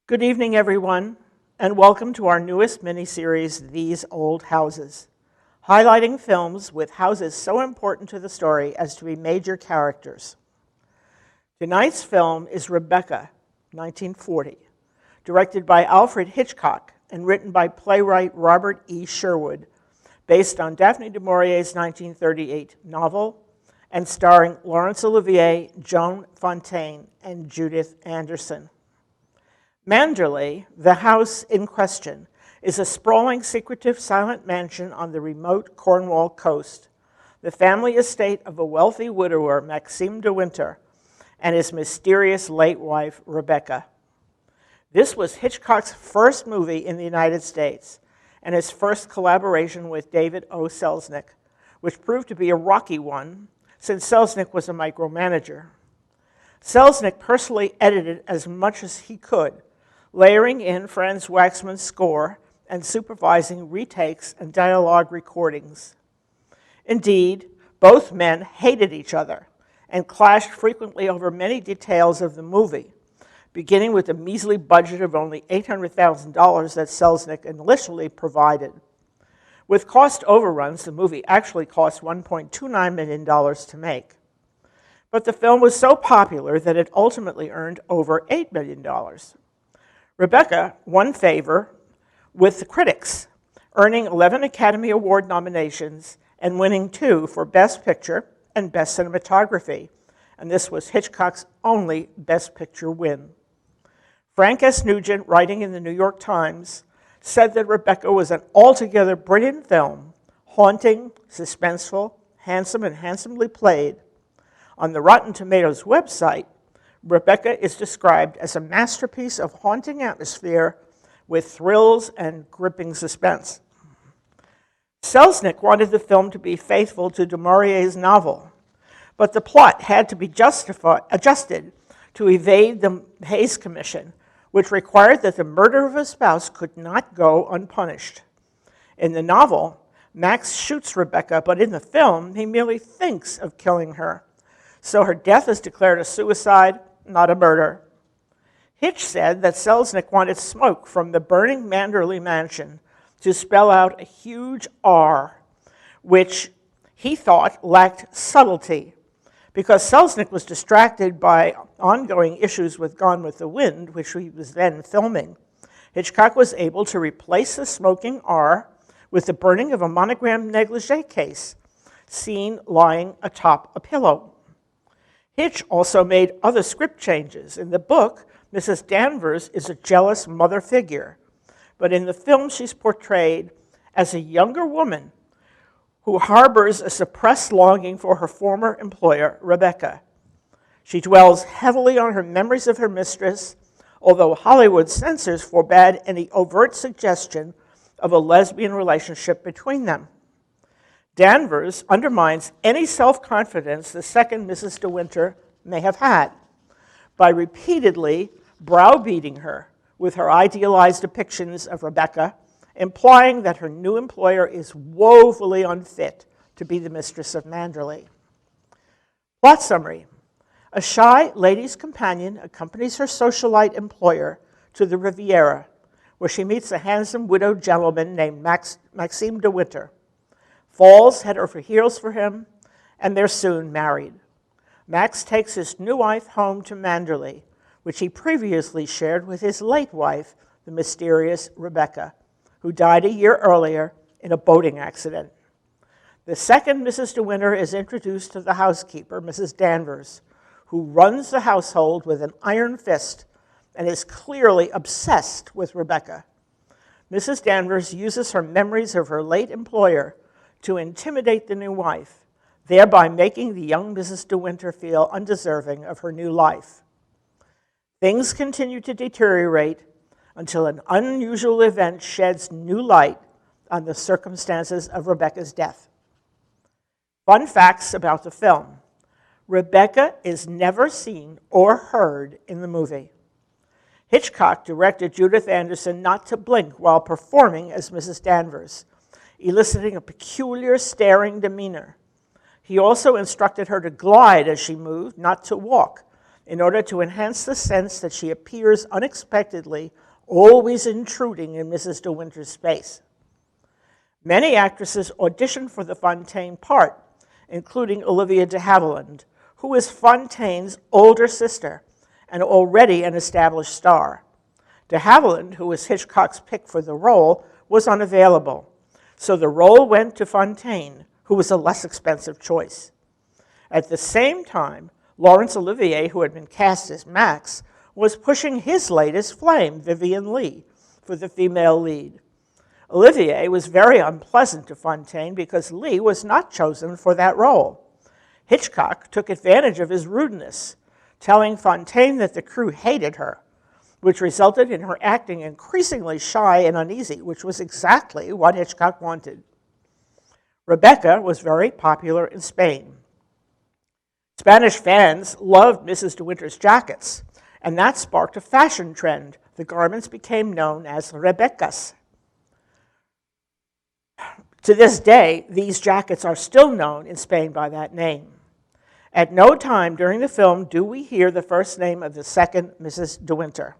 Good evening, everyone, and welcome to our newest miniseries, These Old Houses, highlighting films with houses so important to the story as to be major characters. Tonight's film is Rebecca, 1940, directed by Alfred Hitchcock and written by playwright Robert E. Sherwood, based on Daphne du Maurier's 1938 novel, and starring Laurence Olivier, Joan Fontaine, and Judith Anderson. Manderley, the house in question, is a sprawling, secretive, silent mansion on the remote Cornwall coast, the family estate of a wealthy widower, Maxime de Winter, and his mysterious late wife, Rebecca. This was Hitchcock's first movie in the United States, and his first collaboration with David O. Selznick, which proved to be a rocky one, since Selznick was a micromanager. Selznick personally edited as much as he could, layering in Franz Waxman's score and supervising retakes and dialogue recordings. Indeed, both men hated each other and clashed frequently over many details of the movie, beginning with a measly budget of only $800,000 that Selznick initially provided. With cost overruns, the movie actually cost $1.29 million to make. But the film was so popular that it ultimately earned over $8 million. Rebecca won favor with the critics, earning 11 Academy Award nominations and winning 2 for Best Picture and Best Cinematography, and this was Hitchcock's only Best Picture win. Frank S. Nugent, writing in the New York Times, said that Rebecca was an altogether brilliant film, haunting, suspenseful, handsome, and handsomely played. On the Rotten Tomatoes website, Rebecca is described as a masterpiece of haunting atmosphere with thrills and gripping suspense. Selznick wanted the film to be faithful to du Maurier's novel, but the plot had to be adjusted to evade the Hays Commission, which required that the murder of a spouse could not go unpunished. In the novel, Max shoots Rebecca, but in the film, he merely thinks of killing her. So her death is declared a suicide, not a murder. Hitch said that Selznick wanted smoke from the burning Manderley mansion to spell out a huge R, which he thought lacked subtlety. Because Selznick was distracted by ongoing issues with Gone with the Wind, which he was then filming, Hitchcock was able to replace the smoking R with the burning of a monogrammed negligee case, seen lying atop a pillow. Hitch also made other script changes. In the book, Mrs. Danvers is a jealous mother figure, but in the film she's portrayed as a younger woman who harbors a suppressed longing for her former employer, Rebecca. She dwells heavily on her memories of her mistress, although Hollywood censors forbade any overt suggestion of a lesbian relationship between them. Danvers undermines any self-confidence the second Mrs. De Winter may have had by repeatedly browbeating her with her idealized depictions of Rebecca, implying that her new employer is woefully unfit to be the mistress of Manderley. Plot summary. A shy lady's companion accompanies her socialite employer to the Riviera, where she meets a handsome widowed gentleman named Maxime de Winter, falls head over heels for him, and they're soon married. Max takes his new wife home to Manderley, which he previously shared with his late wife, the mysterious Rebecca, who died a year earlier in a boating accident. The second Mrs. De Winter is introduced to the housekeeper, Mrs. Danvers, who runs the household with an iron fist and is clearly obsessed with Rebecca. Mrs. Danvers uses her memories of her late employer to intimidate the new wife, thereby making the young Mrs. De Winter feel undeserving of her new life. Things continue to deteriorate until an unusual event sheds new light on the circumstances of Rebecca's death. Fun facts about the film. Rebecca is never seen or heard in the movie. Hitchcock directed Judith Anderson not to blink while performing as Mrs. Danvers, eliciting a peculiar staring demeanor. He also instructed her to glide as she moved, not to walk, in order to enhance the sense that she appears unexpectedly, always intruding in Mrs. De Winter's space. Many actresses auditioned for the Fontaine part, including Olivia de Havilland, who is Fontaine's older sister and already an established star. De Havilland, who was Hitchcock's pick for the role, was unavailable, so the role went to Fontaine, who was a less expensive choice. At the same time, Laurence Olivier, who had been cast as Max, was pushing his latest flame, Vivien Leigh, for the female lead. Olivier was very unpleasant to Fontaine because Leigh was not chosen for that role. Hitchcock took advantage of his rudeness, telling Fontaine that the crew hated her, which resulted in her acting increasingly shy and uneasy, which was exactly what Hitchcock wanted. Rebecca was very popular in Spain. Spanish fans loved Mrs. De Winter's jackets, and that sparked a fashion trend. The garments became known as Rebecas. To this day, these jackets are still known in Spain by that name. At no time during the film do we hear the first name of the second Mrs. De Winter.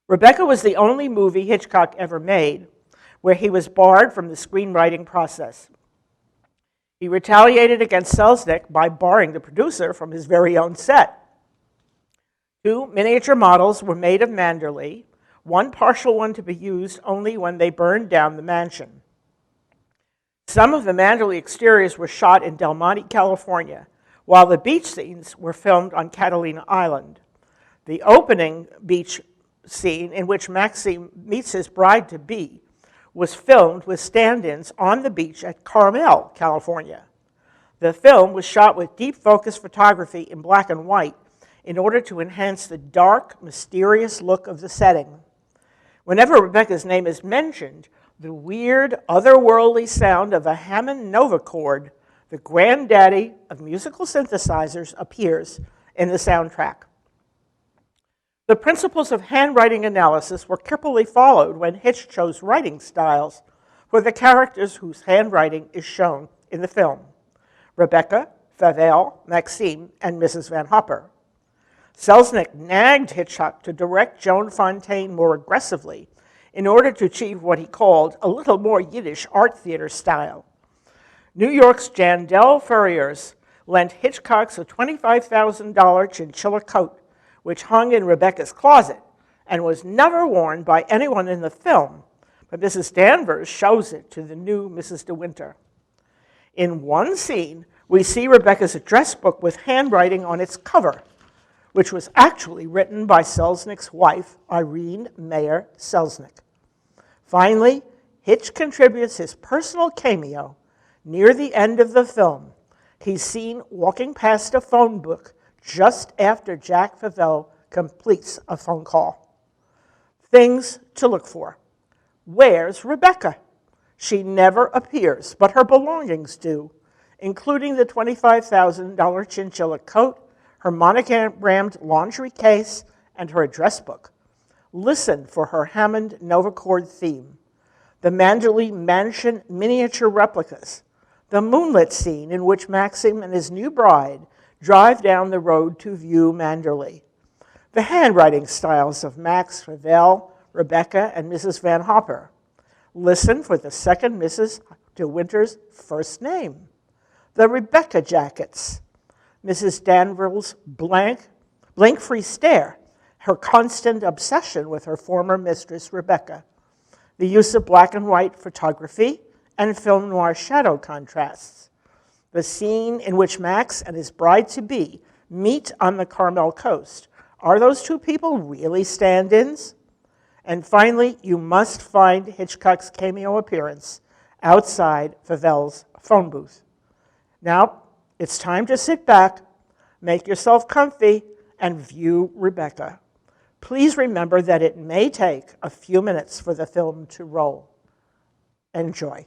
Rebecca was the only movie Hitchcock ever made where he was barred from the screenwriting process. He retaliated against Selznick by barring the producer from his very own set. 2 miniature models were made of Manderley, one partial one to be used only when they burned down the mansion. Some of the Manderley exteriors were shot in Del Monte, California, while the beach scenes were filmed on Catalina Island. The opening beach scene, in which Maxime meets his bride-to-be, was filmed with stand-ins on the beach at Carmel, California. The film was shot with deep focus photography in black and white in order to enhance the dark, mysterious look of the setting. Whenever Rebecca's name is mentioned, the weird, otherworldly sound of a Hammond Novacord, the granddaddy of musical synthesizers, appears in the soundtrack. The principles of handwriting analysis were carefully followed when Hitch chose writing styles for the characters whose handwriting is shown in the film: Rebecca, Favel, Maxime, and Mrs. Van Hopper. Selznick nagged Hitchcock to direct Joan Fontaine more aggressively in order to achieve what he called a little more Yiddish art theater style. New York's Jandel Furriers lent Hitchcock's a $25,000 chinchilla coat, which hung in Rebecca's closet and was never worn by anyone in the film, but Mrs. Danvers shows it to the new Mrs. De Winter. In one scene, we see Rebecca's address book with handwriting on its cover, which was actually written by Selznick's wife, Irene Mayer Selznick. Finally, Hitch contributes his personal cameo near the end of the film. He's seen walking past a phone book just after Jack Favel completes a phone call. Things to look for. Where's Rebecca? She never appears, but her belongings do, including the $25,000 chinchilla coat, her monogrammed laundry case, and her address book. Listen for her Hammond Novacord theme, the Manderley Mansion miniature replicas, the moonlit scene in which Maxim and his new bride drive down the road to view Manderley, the handwriting styles of Max Favel, Rebecca, and Mrs. Van Hopper. Listen for the second Mrs. De Winter's first name, the Rebecca jackets, Mrs. Danvers' blink-free stare, her constant obsession with her former mistress, Rebecca, the use of black and white photography and film noir shadow contrasts, the scene in which Max and his bride-to-be meet on the Carmel coast. Are those two people really stand-ins? And finally, you must find Hitchcock's cameo appearance outside Favel's phone booth. Now, it's time to sit back, make yourself comfy, and view Rebecca. Please remember that it may take a few minutes for the film to roll. Enjoy.